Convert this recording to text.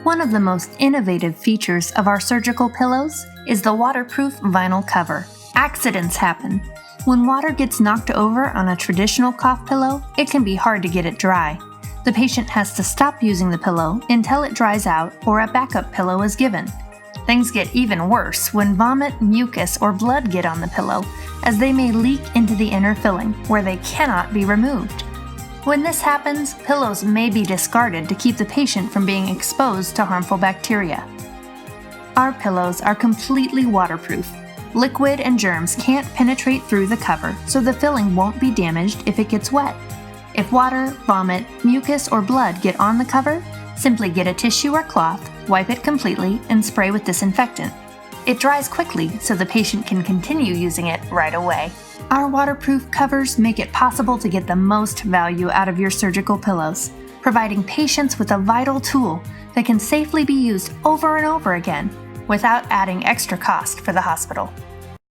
One of the most innovative features of our surgical pillows is the waterproof vinyl cover. Accidents happen. When water gets knocked over on a traditional cough pillow, it can be hard to get it dry. The patient has to stop using the pillow until it dries out or a backup pillow is given. Things get even worse when vomit, mucus, or blood get on the pillow, as they may leak into the inner filling, where they cannot be removed. When this happens, pillows may be discarded to keep the patient from being exposed to harmful bacteria. Our pillows are completely waterproof. Liquid and germs can't penetrate through the cover, so the filling won't be damaged if it gets wet. If water, vomit, mucus, or blood get on the cover, simply get a tissue or cloth, wipe it completely, and spray with disinfectant. It dries quickly, so the patient can continue using it right away. Our waterproof covers make it possible to get the most value out of your surgical pillows, providing patients with a vital tool that can safely be used over and over again without adding extra cost for the hospital.